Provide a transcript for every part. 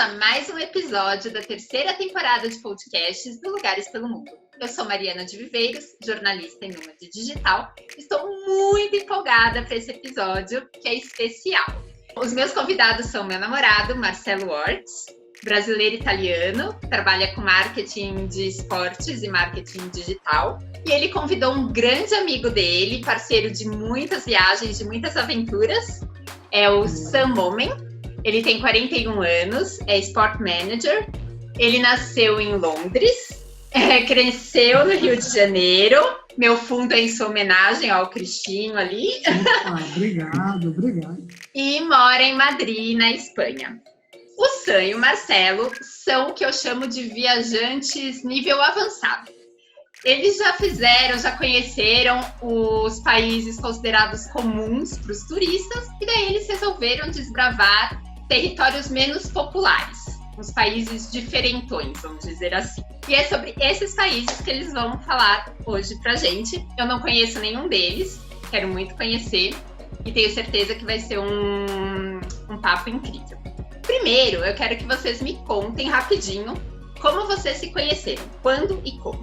a mais um episódio da terceira temporada de podcasts do Lugares pelo Mundo. Eu sou Mariana de Viveiros, jornalista e nômade digital. Estou muito empolgada para esse episódio, que é especial. Os meus convidados são meu namorado, Marcelo Ortiz, brasileiro italiano, trabalha com marketing de esportes e marketing digital. E ele convidou um grande amigo dele, parceiro de muitas viagens, de muitas aventuras, é o Sam Momen. Ele tem 41 anos, é Sport Manager. Ele nasceu em Londres, cresceu no Rio de Janeiro. Meu fundo é em sua homenagem ao Cristinho ali. Obrigado. E mora em Madrid, na Espanha. O Sam e o Marcelo são o que eu chamo de viajantes nível avançado. Eles já conheceram os países considerados comuns para os turistas e daí eles resolveram desbravar territórios menos populares, uns países diferentões, vamos dizer assim. E é sobre esses países que eles vão falar hoje pra gente. Eu não conheço nenhum deles, quero muito conhecer e tenho certeza que vai ser um papo incrível. Primeiro, eu quero que vocês me contem rapidinho como vocês se conheceram, quando e como.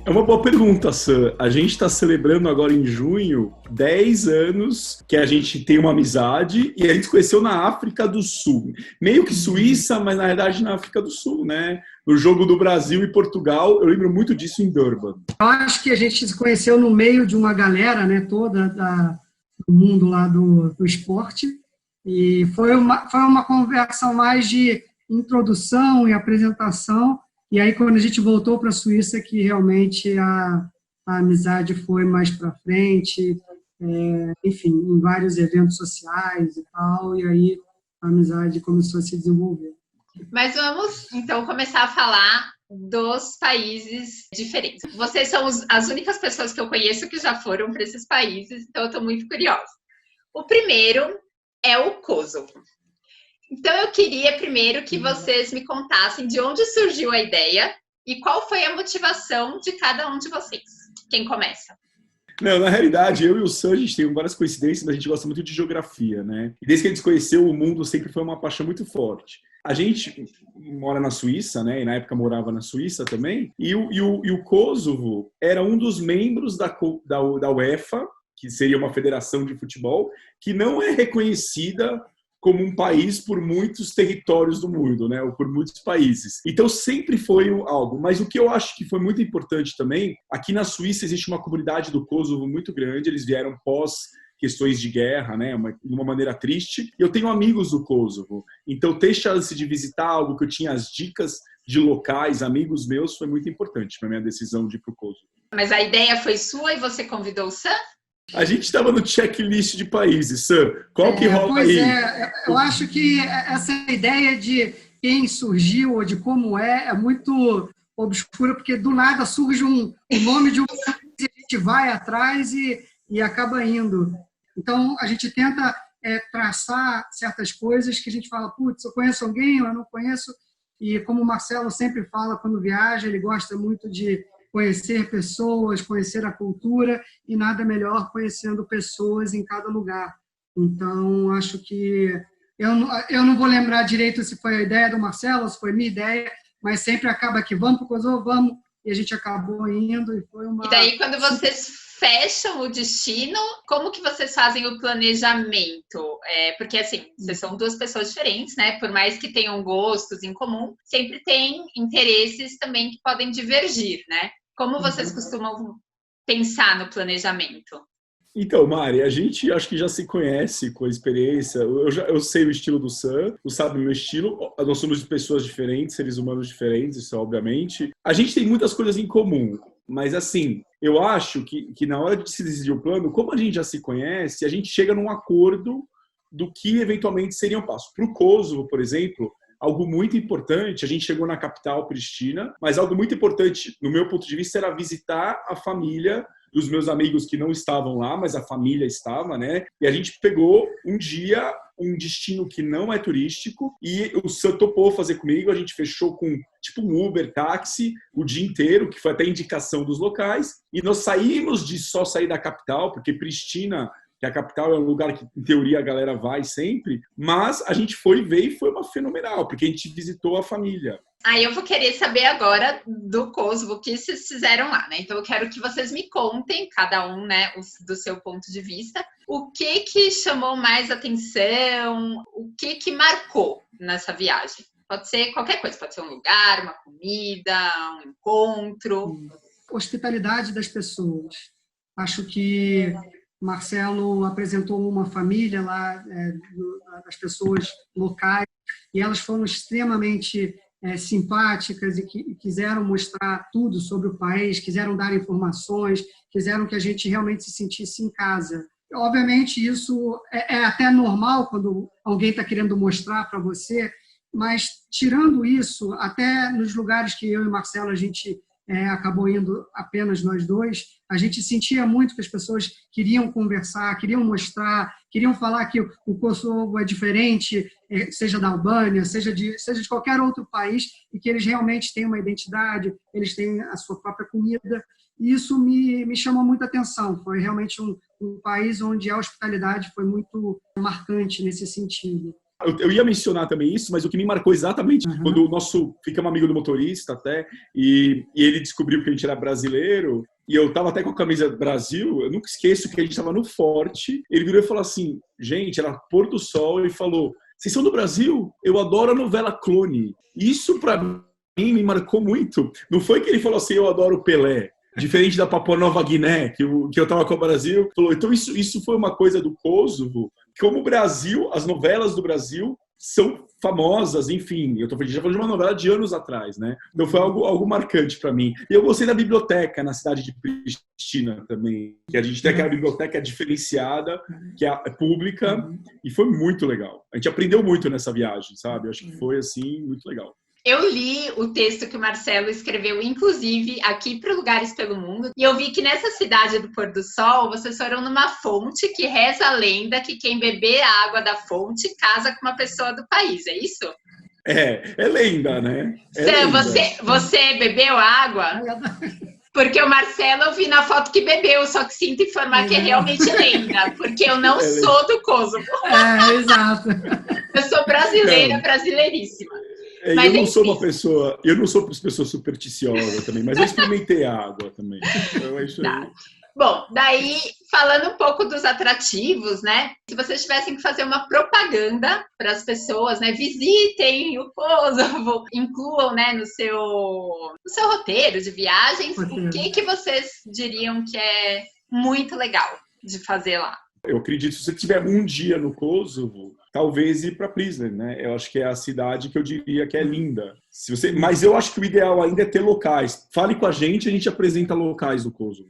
É uma boa pergunta, Sam. A gente está celebrando agora em junho 10 anos que a gente tem uma amizade e a gente se conheceu na África do Sul. Meio que Suíça, mas na verdade na África do Sul, né? No jogo do Brasil e Portugal, eu lembro muito disso em Durban. Eu acho que a gente se conheceu no meio de uma galera, né, toda do mundo lá do esporte. E foi uma conversa mais de introdução e apresentação. E aí, quando a gente voltou para a Suíça, que realmente a amizade foi mais para frente, enfim, em vários eventos sociais e tal, e aí a amizade começou a se desenvolver. Mas vamos, então, começar a falar dos países diferentes. Vocês são as únicas pessoas que eu conheço que já foram para esses países, então eu estou muito curiosa. O primeiro é o Kosovo. Então, eu queria primeiro que vocês me contassem de onde surgiu a ideia e qual foi a motivação de cada um de vocês. Quem começa? Não, na realidade, eu e o Sam, a gente tem várias coincidências, mas a gente gosta muito de geografia, né? E desde que a gente se conheceu, o mundo sempre foi uma paixão muito forte. A gente mora na Suíça, né? E na época morava na Suíça também. E o Kosovo era um dos membros da UEFA, que seria uma federação de futebol, que não é reconhecida como um país por muitos territórios do mundo, né? Ou por muitos países. Então sempre foi algo. Mas o que eu acho que foi muito importante também, aqui na Suíça existe uma comunidade do Kosovo muito grande, eles vieram pós questões de guerra, né? De uma maneira triste. E eu tenho amigos do Kosovo. Então ter chance de visitar algo que eu tinha as dicas de locais, amigos meus, foi muito importante para minha decisão de ir para o Kosovo. Mas a ideia foi sua e você convidou o Sam? A gente estava no checklist de países, Sam. Qual que rola pois aí? Eu acho que essa ideia de quem surgiu ou de como é muito obscura, porque do nada surge o nome de um país e a gente vai atrás e acaba indo. Então, a gente tenta traçar certas coisas que a gente fala, putz, eu conheço alguém, eu não conheço. E como o Marcelo sempre fala quando viaja, ele gosta muito de conhecer pessoas, conhecer a cultura, e nada melhor conhecendo pessoas em cada lugar. Então, acho que eu não vou lembrar direito se foi a ideia do Marcelo, se foi minha ideia, mas sempre acaba que vamos para o Kosovo, vamos, e a gente acabou indo. E daí, quando vocês fecham o destino, como que vocês fazem o planejamento? Porque, assim, vocês são duas pessoas diferentes, né? Por mais que tenham gostos em comum, sempre tem interesses também que podem divergir, né? Como vocês costumam pensar no planejamento? Então, Mari, a gente acho que já se conhece com a experiência. Eu sei o estilo do Sam, o sabe o meu estilo. Nós somos pessoas diferentes, seres humanos diferentes, isso obviamente. A gente tem muitas coisas em comum, mas assim, eu acho que na hora de se decidir o plano, como a gente já se conhece, a gente chega num acordo do que eventualmente seria um passo. Para o Kosovo, por exemplo, algo muito importante, a gente chegou na capital, Pristina, mas algo muito importante, no meu ponto de vista, era visitar a família dos meus amigos que não estavam lá, mas a família estava, né? E a gente pegou um dia, um destino que não é turístico, e o Sam topou fazer comigo, a gente fechou com tipo um Uber, táxi, o dia inteiro, que foi até indicação dos locais, e nós saímos de só sair da capital, porque Pristina que a capital é um lugar que, em teoria, a galera vai sempre, mas a gente foi ver e foi uma fenomenal, porque a gente visitou a família. Aí eu vou querer saber agora do Kosovo, o que vocês fizeram lá, né? Então eu quero que vocês me contem, cada um, né, do seu ponto de vista, o que chamou mais atenção, o que marcou nessa viagem. Pode ser qualquer coisa, pode ser um lugar, uma comida, um encontro. Hospitalidade das pessoas. Acho que Marcelo apresentou uma família lá, das pessoas locais, e elas foram extremamente simpáticas e que quiseram mostrar tudo sobre o país, quiseram dar informações, quiseram que a gente realmente se sentisse em casa. Obviamente, isso é até normal quando alguém está querendo mostrar para você, mas, tirando isso, até nos lugares que eu e Marcelo a gente acabou indo apenas nós dois, a gente sentia muito que as pessoas queriam conversar, queriam mostrar, queriam falar que o Kosovo é diferente, seja da Albânia, seja de qualquer outro país, e que eles realmente têm uma identidade, eles têm a sua própria comida. E isso me chamou muita atenção. Foi realmente um país onde a hospitalidade foi muito marcante nesse sentido. Eu ia mencionar também isso, mas o que me marcou exatamente quando ficamos amigo do motorista até, e ele descobriu que a gente era brasileiro, e eu tava até com a camisa Brasil, eu nunca esqueço que a gente tava no Forte, ele virou e falou assim, gente, era pôr do sol, e falou, vocês são do Brasil? Eu adoro a novela Clone. Isso pra mim me marcou muito. Não foi que ele falou assim, eu adoro Pelé. Diferente da Papua Nova Guiné, que eu tava com o Brasil, falou, então isso foi uma coisa do Kosovo. Como o Brasil, as novelas do Brasil são famosas, enfim, já falando de uma novela de anos atrás, né? Então foi algo marcante para mim. E eu gostei da biblioteca na cidade de Pristina também, que a gente tem aquela biblioteca diferenciada, que é pública, e foi muito legal. A gente aprendeu muito nessa viagem, sabe? Eu acho que foi, assim, muito legal. Eu li o texto que o Marcelo escreveu, inclusive, aqui para Lugares pelo Mundo, e eu vi que nessa cidade do Pôr do Sol, vocês foram numa fonte que reza a lenda que quem beber a água da fonte casa com uma pessoa do país, é isso? É lenda, né? Sam, você bebeu a água? Porque o Marcelo eu vi na foto que bebeu, só que sinto informar que é realmente lenda, porque eu não sou do Kosovo. Exato. Eu sou brasileira, brasileiríssima. Mas, eu não sou uma pessoa supersticiosa também, mas eu experimentei a água também. Então é isso aí. Bom, daí, falando um pouco dos atrativos, né? Se vocês tivessem que fazer uma propaganda para as pessoas, né? Visitem o Kosovo, incluam, né, no seu roteiro de viagens, o que vocês diriam que é muito legal de fazer lá? Eu acredito que se você tiver um dia no Kosovo, talvez ir para Prizren, né? Eu acho que é a cidade que eu diria que é linda. Mas eu acho que o ideal ainda é ter locais. Fale com a gente apresenta locais do Kosovo.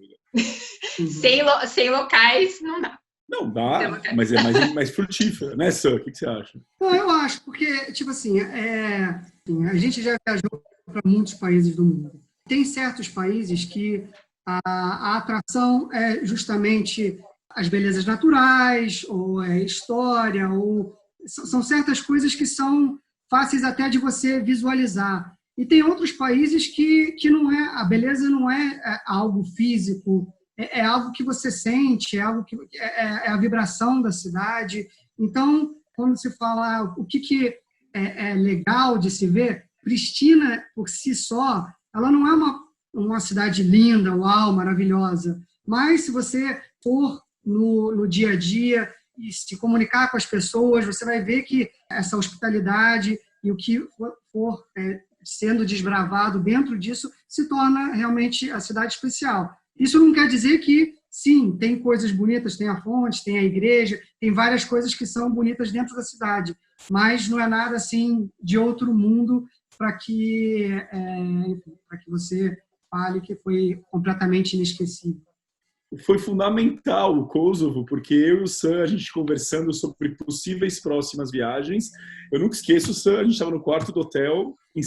Sem locais, não dá. Não dá, mas é mais frutífera, né, Sam? O que você acha? Não, eu acho, porque, tipo assim, a gente já viajou para muitos países do mundo. Tem certos países que a atração é justamente as belezas naturais, ou a história, ou são certas coisas que são fáceis até de você visualizar. E tem outros países que não é, a beleza não é algo físico, é algo que você sente, é algo que é a vibração da cidade. Então, quando se fala o que é legal de se ver, Pristina, por si só, ela não é uma cidade linda, uau, maravilhosa, mas se você for no dia a dia e se comunicar com as pessoas, você vai ver que essa hospitalidade e o que for sendo desbravado dentro disso se torna realmente a cidade especial. Isso não quer dizer que, sim, tem coisas bonitas, tem a fonte, tem a igreja, tem várias coisas que são bonitas dentro da cidade, mas não é nada assim de outro mundo para que você fale que foi completamente inesquecível. Foi fundamental o Kosovo, porque eu e o Sam, a gente conversando sobre possíveis próximas viagens. Eu nunca esqueço, Sam, a gente estava no quarto do hotel em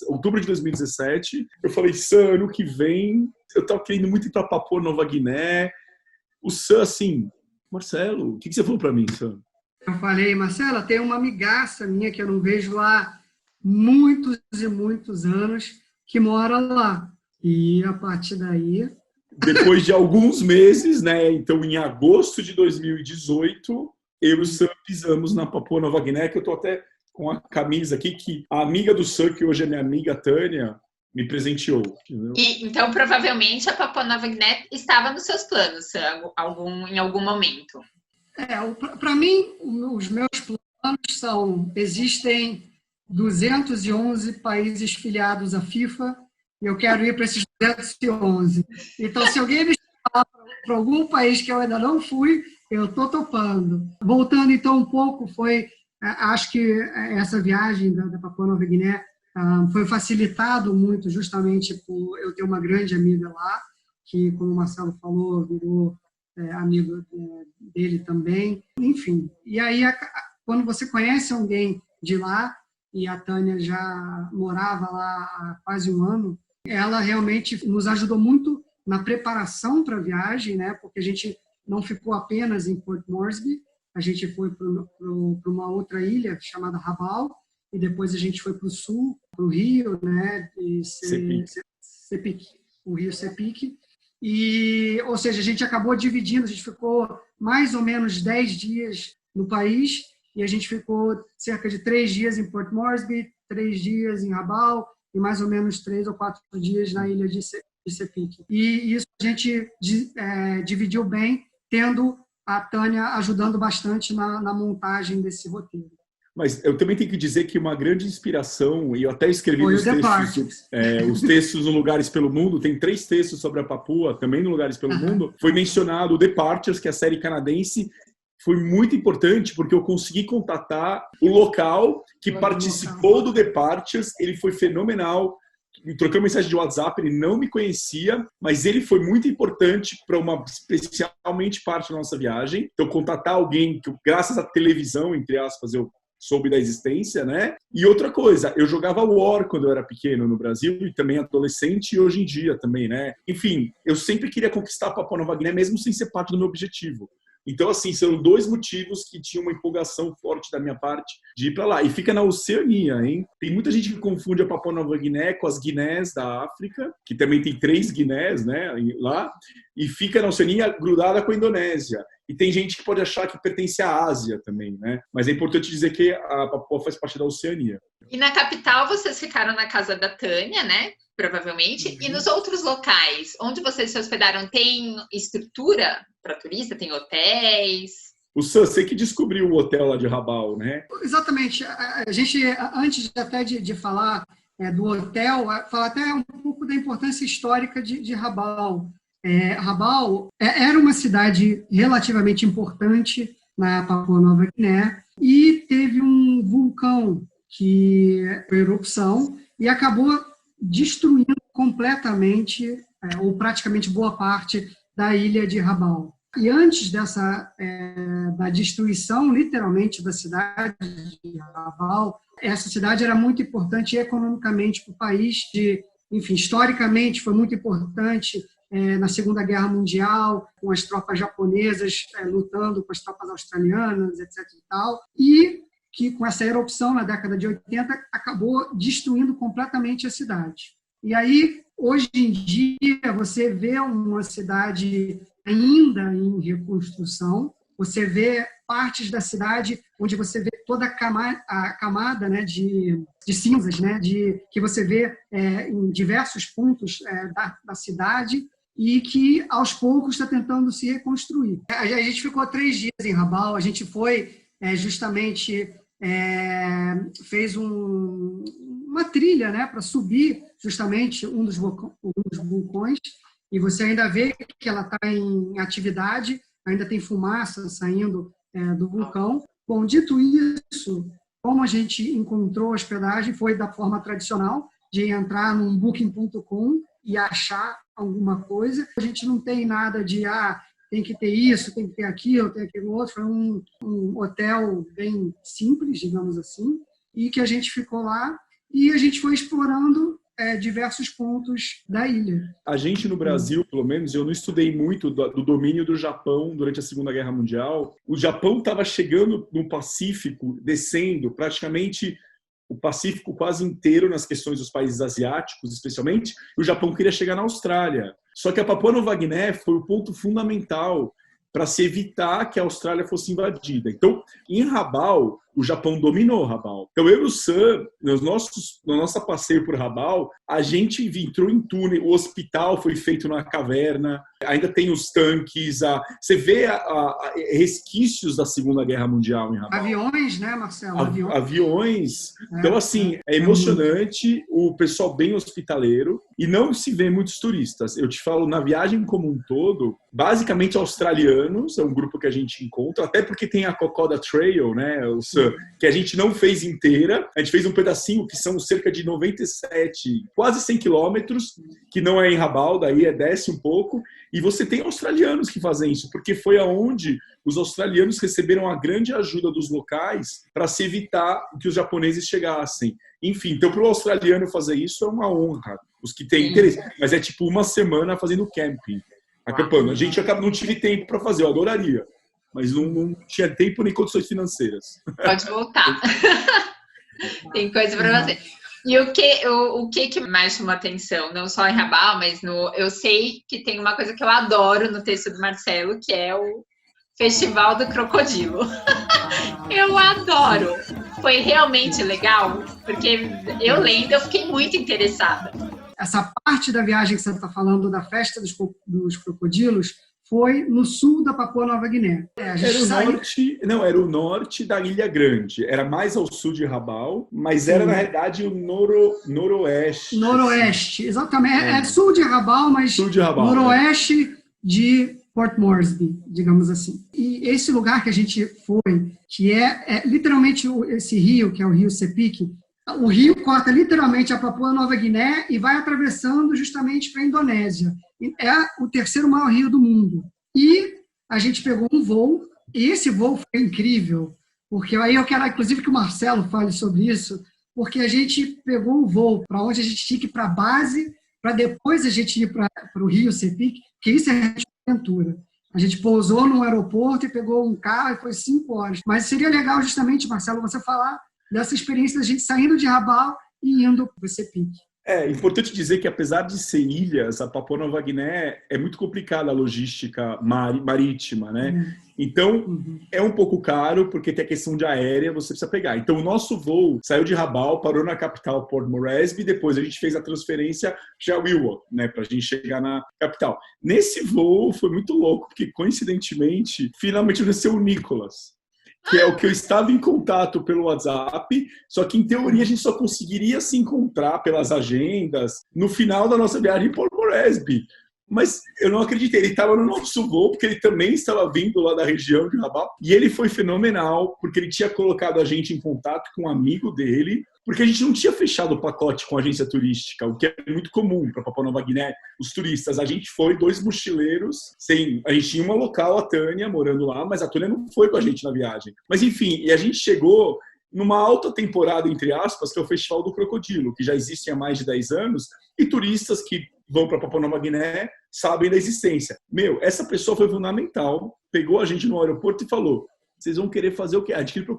outubro de 2017. Eu falei, Sam, ano que vem, eu estava querendo muito ir para Papua Nova Guiné. O Sam, assim, Marcelo, o que você falou para mim, Sam? Eu falei, Marcela, tem uma amigaça minha que eu não vejo há muitos e muitos anos que mora lá. E a partir daí depois de alguns meses, né? Então, em agosto de 2018, eu e o Sam pisamos na Papua Nova Guiné, que eu tô até com a camisa aqui, que a amiga do Sam, que hoje é minha amiga Tânia, me presenteou. Entendeu? Então, provavelmente, a Papua Nova Guiné estava nos seus planos, Sam, em algum momento. Para mim, os meus planos são: existem 211 países filiados à FIFA e eu quero ir para esses 211. Então, se alguém me chamar para algum país que eu ainda não fui, eu estou topando. Voltando, então, um pouco, acho que essa viagem da Papua Nova Guiné foi facilitado muito justamente por eu ter uma grande amiga lá, que, como o Marcelo falou, virou amigo dele também. Enfim, e aí, quando você conhece alguém de lá, e a Tânia já morava lá há quase um ano, ela realmente nos ajudou muito na preparação para a viagem, né? Porque a gente não ficou apenas em Port Moresby, a gente foi para uma outra ilha chamada Rabaul, e depois a gente foi para o sul, para o Rio, né? Sepik, o Rio Sepik. E, ou seja, a gente acabou dividindo, a gente ficou mais ou menos 10 dias no país, e a gente ficou cerca de 3 dias em Port Moresby, 3 dias em Rabaul, e mais ou menos 3 ou 4 dias na ilha de Sepik. E isso a gente dividiu bem, tendo a Tânia ajudando bastante na montagem desse roteiro. Mas eu também tenho que dizer que uma grande inspiração, e eu até escrevi os textos no Lugares pelo Mundo, tem 3 textos sobre a Papua, também no Lugares pelo Mundo, foi mencionado o Departures, que é a série canadense, foi muito importante porque eu consegui contatar o local que participou do Departures, ele foi fenomenal, me trocou mensagem de WhatsApp, ele não me conhecia, mas ele foi muito importante para especialmente parte da nossa viagem. Então, contatar alguém que, graças à televisão, entre aspas, eu soube da existência, né? E outra coisa, eu jogava War quando eu era pequeno no Brasil e também adolescente e hoje em dia também, né? Enfim, eu sempre queria conquistar a Papua Nova Guiné mesmo sem ser parte do meu objetivo. Então, assim, são 2 motivos que tinham uma empolgação forte da minha parte de ir para lá. E fica na Oceania, hein? Tem muita gente que confunde a Papua Nova Guiné com as Guinés da África, que também tem 3 Guinés, né, lá, e fica na Oceania grudada com a Indonésia. E tem gente que pode achar que pertence à Ásia também, né? Mas é importante dizer que a Papua faz parte da Oceania. E na capital vocês ficaram na casa da Tânia, né? Provavelmente. Uhum. E nos outros locais, onde vocês se hospedaram, tem estrutura para turista? Tem hotéis? O Sam, você que descobriu o hotel lá de Rabaul, né? Exatamente. A gente, antes até de falar do hotel, falar até um pouco da importância histórica de Rabaul. Rabaul era uma cidade relativamente importante na Papua Nova Guiné e teve um vulcão que foi erupção e acabou destruindo completamente, ou praticamente boa parte, da ilha de Rabaul. E antes da destruição, literalmente, da cidade de Rabaul, essa cidade era muito importante economicamente para o país, enfim, historicamente foi muito importante na Segunda Guerra Mundial, com as tropas japonesas lutando com as tropas australianas, etc. e tal, e que com essa erupção na década de 80 acabou destruindo completamente a cidade. E aí, hoje em dia, você vê uma cidade ainda em reconstrução, você vê partes da cidade onde você vê toda a camada, né, de cinzas, né, que você vê em diversos pontos da cidade e que, aos poucos, está tentando se reconstruir. A gente ficou 3 dias em Rabaul, a gente foi justamente... fez uma trilha, né, para subir justamente um dos vulcões, e você ainda vê que ela está em atividade, ainda tem fumaça saindo do vulcão. Bom, dito isso, como a gente encontrou hospedagem, foi da forma tradicional, de entrar num booking.com e achar alguma coisa. A gente não tem nada de tem que ter isso, tem que ter aquilo, tem aquilo outro. Foi um hotel bem simples, digamos assim, e que a gente ficou lá e a gente foi explorando diversos pontos da ilha. A gente no Brasil, pelo menos, eu não estudei muito do domínio do Japão durante a Segunda Guerra Mundial. O Japão estava chegando no Pacífico, descendo praticamente o Pacífico quase inteiro nas questões dos países asiáticos, especialmente, e o Japão queria chegar na Austrália. Só que a Papua Nova Guiné foi o ponto fundamental para se evitar que a Austrália fosse invadida. Então, em Rabaul, o Japão dominou Rabaul. Então, eu e o Sam, no nosso passeio por Rabaul, a gente entrou em túnel, o hospital foi feito na caverna, ainda tem os tanques, você vê resquícios da Segunda Guerra Mundial em Rabaul. Aviões, né, Marcelo? Aviões. Então, assim, é emocionante, o pessoal bem hospitaleiro, e não se vê muitos turistas. Eu te falo, na viagem como um todo, basicamente australianos, é um grupo que a gente encontra, até porque tem a Kokoda Trail, né, que a gente não fez inteira, a gente fez um pedacinho que são cerca de 97, quase 100 quilômetros, que não é em Rabaul, daí desce um pouco, e você tem australianos que fazem isso, porque foi aonde os australianos receberam a grande ajuda dos locais para se evitar que os japoneses chegassem. Enfim, então para o australiano fazer isso é uma honra, os que têm interesse, mas é tipo uma semana fazendo camping, acampando. A gente não tive tempo para fazer, eu adoraria, mas não tinha tempo nem condições financeiras. Pode voltar. Tem coisa para você. E o que mais chamou atenção? Não só em Rabaul, mas eu sei que tem uma coisa que eu adoro no texto do Marcelo, que é o Festival do Crocodilo. Eu adoro. Foi realmente legal, porque eu lendo, eu fiquei muito interessada. Essa parte da viagem que você está falando, da festa dos crocodilos, foi no sul da Papua Nova Guiné. Era o norte da Ilha Grande. Era mais ao sul de Rabaul, mas era, na realidade, o noroeste. Noroeste, exatamente. É sul de Rabaul, mas sul de Rabaul, noroeste de Port Moresby, digamos assim. E esse lugar que a gente foi, que é literalmente esse rio, que é o rio Sepik, o rio corta literalmente a Papua Nova Guiné e vai atravessando justamente para a Indonésia. É o terceiro maior rio do mundo. E a gente pegou um voo, e esse voo foi incrível, porque aí eu quero, inclusive, que o Marcelo fale sobre isso, porque a gente pegou um voo para onde a gente tinha que ir para a base, para depois a gente ir para o rio Sepik, que isso é aventura. A gente pousou no aeroporto e pegou um carro e foi 5 horas. Mas seria legal, justamente, Marcelo, você falar dessa experiência da gente saindo de Rabaul e indo para o Sepik. É importante dizer que, apesar de ser ilhas, a Papua Nova Guiné é muito complicada a logística marítima, né? Então, é um pouco caro, porque tem a questão de aérea, você precisa pegar. Então, o nosso voo saiu de Rabaul, parou na capital, Port Moresby, depois a gente fez a transferência para Wewak, né, para a gente chegar na capital. Nesse voo, foi muito louco, porque, coincidentemente, finalmente nasceu o Nicolas, que é o que eu estava em contato pelo WhatsApp, só que, em teoria, a gente só conseguiria se encontrar pelas agendas no final da nossa viagem por Moresby. Mas eu não acreditei, ele estava no nosso voo, porque ele também estava vindo lá da região de Rabaul, e ele foi fenomenal, porque ele tinha colocado a gente em contato com um amigo dele, porque a gente não tinha fechado o pacote com a agência turística, o que é muito comum para Papua Nova Guiné, os turistas. A gente foi 2 mochileiros, a gente tinha uma local, a Tânia, morando lá, mas a Tânia não foi com a gente na viagem. Mas enfim, e a gente chegou numa alta temporada, entre aspas, que é o Festival do Crocodilo, que já existe há mais de 10 anos, e turistas que vão para Papua Nova Guiné sabem da existência. Essa pessoa foi fundamental, pegou a gente no aeroporto e falou: vocês vão querer fazer o quê?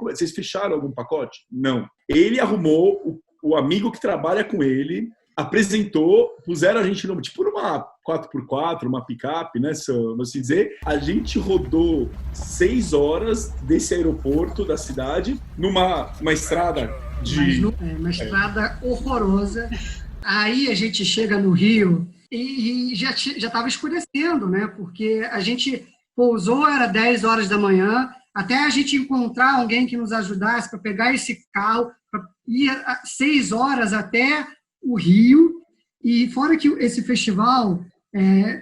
Vocês fecharam algum pacote? Não. Ele arrumou o amigo que trabalha com ele, apresentou, puseram a gente tipo numa 4x4, uma picape, né, vamos dizer. A gente rodou 6 horas desse aeroporto da cidade numa estrada uma estrada horrorosa. Aí a gente chega no Rio e já estava escurecendo, né? Porque a gente pousou, era 10 horas da manhã, até a gente encontrar alguém que nos ajudasse para pegar esse carro, para ir 6 horas até o Rio. E fora que esse festival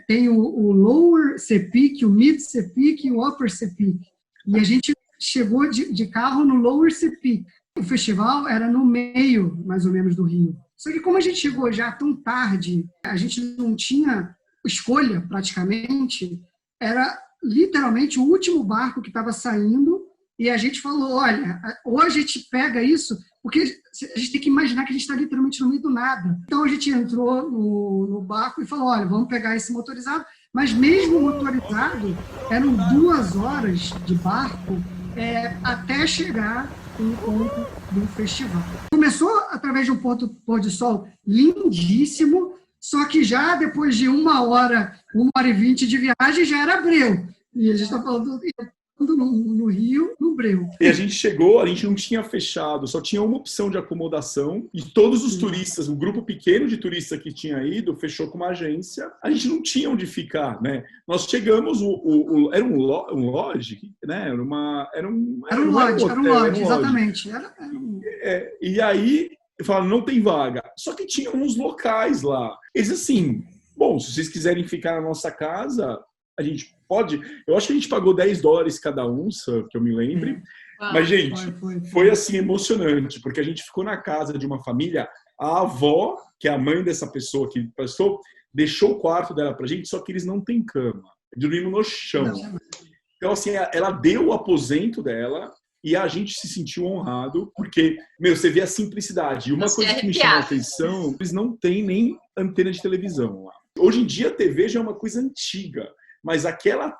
tem o Lower Sepik, o Mid Sepik e o Upper Sepik. E a gente chegou de carro no Lower Sepik. O festival era no meio, mais ou menos, do Rio. Só que como a gente chegou já tão tarde, a gente não tinha escolha praticamente, era literalmente o último barco que estava saindo e a gente falou, olha, ou a gente pega isso, porque a gente tem que imaginar que a gente está literalmente no meio do nada. Então a gente entrou no barco e falou, olha, vamos pegar esse motorizado, mas mesmo motorizado, eram 2 horas de barco até chegar no ponto do festival. Começou através de um pôr de sol lindíssimo, só que já depois de 1h20 de viagem, já era Breu. E a gente está falando no Rio, no Breu. E a gente chegou, a gente não tinha fechado, só tinha uma opção de acomodação e todos os turistas, o grupo pequeno de turistas que tinha ido, fechou com uma agência. A gente não tinha onde ficar, né? Nós chegamos, era um lodge, né? Era um lodge, exatamente. E aí, eu falava, não tem vaga. Só que tinha uns locais lá. Eles assim, bom, se vocês quiserem ficar na nossa casa, a gente pode. Eu acho que a gente pagou $10 cada um, que eu me lembre. Mas, gente, foi assim emocionante, porque a gente ficou na casa de uma família. A avó, que é a mãe dessa pessoa que prestou, deixou o quarto dela pra gente, só que eles não têm cama. Dormimos no chão. Então, assim, ela deu o aposento dela e a gente se sentiu honrado, porque, você vê a simplicidade. E uma coisa que me chamou a atenção, eles não têm nem antena de televisão lá. Hoje em dia, a TV já é uma coisa antiga. Mas aquela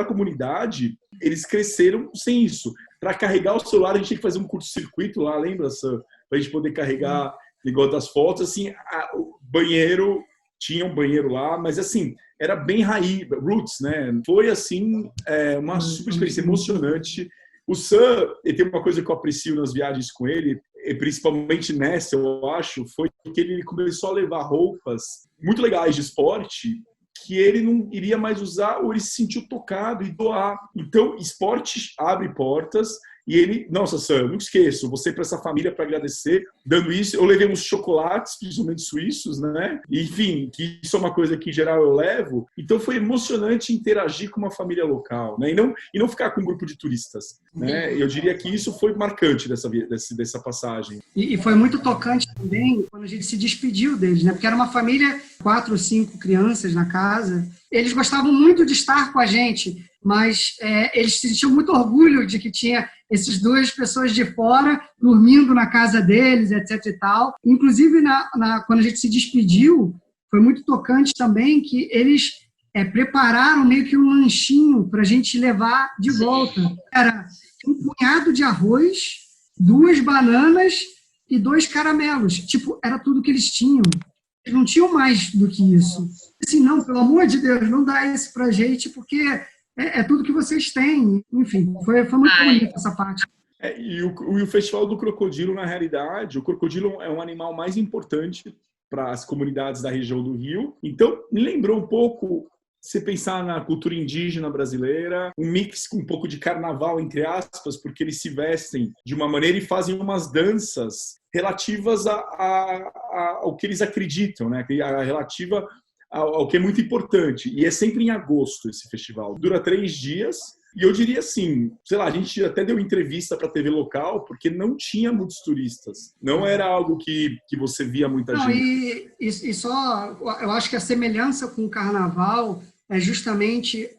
comunidade, eles cresceram sem isso. Para carregar o celular, a gente tinha que fazer um curto-circuito lá, lembra, Sam? Para a gente poder carregar, igual das fotos. Assim, o banheiro, tinha um banheiro lá, mas assim, era bem roots, né? Foi assim, uma super experiência emocionante. O Sam, ele tem uma coisa que eu aprecio nas viagens com ele, e principalmente nessa, eu acho, foi que ele começou a levar roupas muito legais de esporte, que ele não iria mais usar ou ele se sentiu tocado e doar. Então, esporte abre portas e ele... Nossa, Sam, eu não esqueço, você para essa família para agradecer, dando isso. Eu levei uns chocolates, principalmente suíços, né? Enfim, que isso é uma coisa que em geral eu levo. Então, foi emocionante interagir com uma família local, né? E não ficar com um grupo de turistas, né? Eu diria que isso foi marcante dessa passagem. E foi muito tocante também quando a gente se despediu deles, né? Porque era uma família, 4 ou 5 crianças na casa. Eles gostavam muito de estar com a gente, mas eles sentiam muito orgulho de que tinha essas 2 pessoas de fora dormindo na casa deles, etc. e tal. Inclusive, quando a gente se despediu, foi muito tocante também que eles prepararam meio que um lanchinho para a gente levar de volta. Era um punhado de arroz, 2 bananas e 2 caramelos. Tipo, era tudo que eles tinham. Eles não tinham mais do que isso. Assim, não, pelo amor de Deus, não dá isso pra gente, porque é tudo que vocês têm. Enfim, foi muito bonita essa parte. E o Festival do Crocodilo, na realidade, o crocodilo é um animal mais importante para as comunidades da região do Rio. Então, me lembrou um pouco, se pensar na cultura indígena brasileira, um mix com um pouco de carnaval, entre aspas, porque eles se vestem de uma maneira e fazem umas danças relativas ao que eles acreditam, né? Relativa ao que é muito importante. E é sempre em agosto esse festival. Dura 3 dias. E eu diria assim, sei lá, a gente até deu entrevista para a TV local, porque não tinha muitos turistas. Não era algo que você via muita gente. E só, eu acho que a semelhança com o carnaval é justamente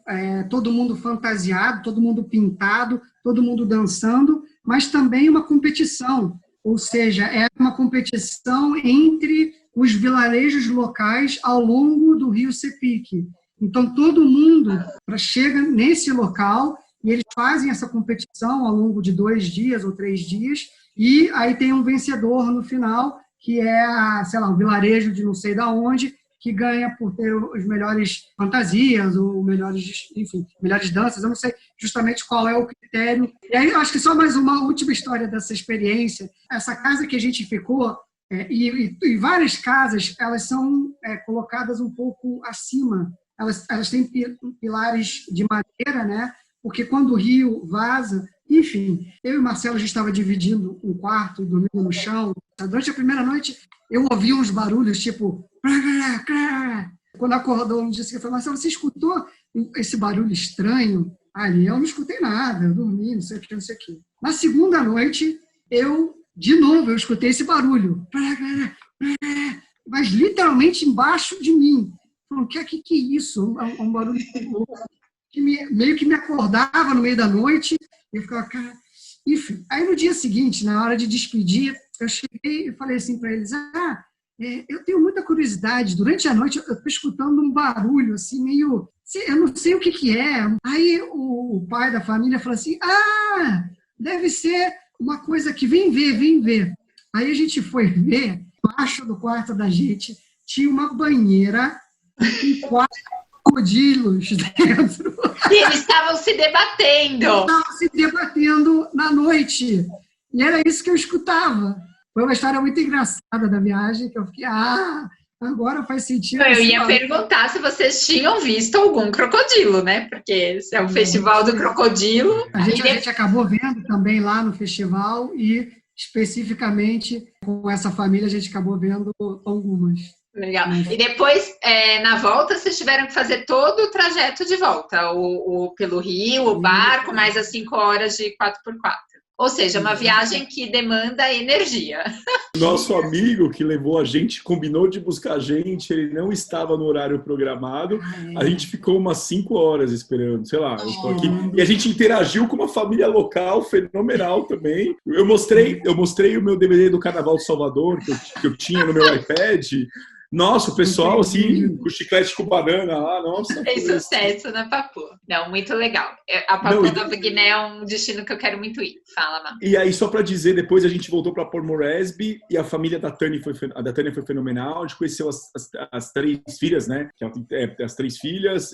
todo mundo fantasiado, todo mundo pintado, todo mundo dançando, mas também uma competição. Ou seja, é uma competição entre os vilarejos locais ao longo do Rio Sepique. Então, todo mundo chega nesse local e eles fazem essa competição ao longo de 2 dias ou 3 dias, e aí tem um vencedor no final, que é, sei lá, um vilarejo de não sei da onde, que ganha por ter as melhores fantasias, ou melhores danças. Eu não sei justamente qual é o critério. E aí, eu acho que só mais uma última história dessa experiência. Essa casa que a gente ficou, e várias casas, elas são colocadas um pouco acima. Elas têm pilares de madeira, né? Porque quando o rio vaza... Enfim, eu e o Marcelo, a gente estava dividindo um quarto, dormindo no chão. Durante a primeira noite, eu ouvi uns barulhos, tipo... Quando acordou no dia seguinte, eu falei, Marcelo, você escutou esse barulho estranho? Ali, eu não escutei nada, eu dormi, não sei o que, não sei o que. Na segunda noite, de novo, eu escutei esse barulho. Mas literalmente embaixo de mim. Eu falei, o que é isso? Um barulho que meio que me acordava no meio da noite. E eu ficava, cara... Enfim, aí no dia seguinte, na hora de despedir, eu cheguei e falei assim para eles, eu tenho muita curiosidade, durante a noite eu estou escutando um barulho, assim, meio... Eu não sei o que é. Aí o pai da família falou assim, deve ser uma coisa que vem ver. Aí a gente foi ver, embaixo do quarto da gente, tinha uma banheira com 4 crocodilos dentro. E eles estavam se debatendo. Estavam se debatendo na noite. E era isso que eu escutava. Foi uma história muito engraçada da viagem, que eu fiquei, agora faz sentido. Eu ia perguntar se vocês tinham visto algum crocodilo, né? Porque esse é o festival do crocodilo. A gente acabou vendo também lá no festival e, especificamente, com essa família, a gente acabou vendo algumas. Legal. E depois, na volta, vocês tiveram que fazer todo o trajeto de volta, pelo rio, o barco, mais as 5 horas de 4x4. Ou seja, uma viagem que demanda energia. Nosso amigo que levou a gente, combinou de buscar a gente, ele não estava no horário programado. A gente ficou umas 5 horas esperando, sei lá, eu tô aqui. E a gente interagiu com uma família local fenomenal também. Eu mostrei o meu DVD do Carnaval de Salvador, que eu tinha no meu iPad. Nossa, o pessoal, assim, com chiclete com banana lá, nossa. Fez sucesso na Papua. Não, muito legal. A Papua Nova Guiné é um destino que eu quero muito ir. Fala, Má. E aí, só para dizer, depois a gente voltou para Port Moresby e a família da Tânia foi fenomenal. A gente conheceu as 3 filhas, né? As 3 filhas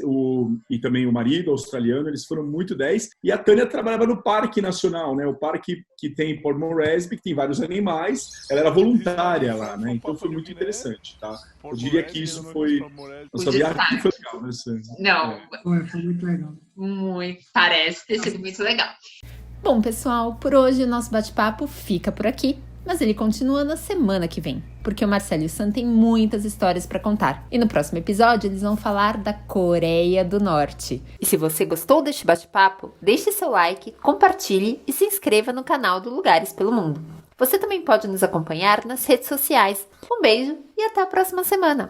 e também o marido australiano. Eles foram muito 10. E a Tânia trabalhava no Parque Nacional, né? O parque que tem em Port Moresby, que tem vários animais. Ela era voluntária lá, né? Então foi muito interessante, tá? Eu diria que isso foi... Nossa viagem foi legal, né? Não. Foi muito legal. Parece ter sido muito legal. Bom, pessoal, por hoje o nosso bate-papo fica por aqui. Mas ele continua na semana que vem, porque o Marcelo e o Sam têm muitas histórias para contar. E no próximo episódio eles vão falar da Coreia do Norte. E se você gostou deste bate-papo, deixe seu like, compartilhe e se inscreva no canal do Lugares pelo Mundo. Você também pode nos acompanhar nas redes sociais. Um beijo e até a próxima semana!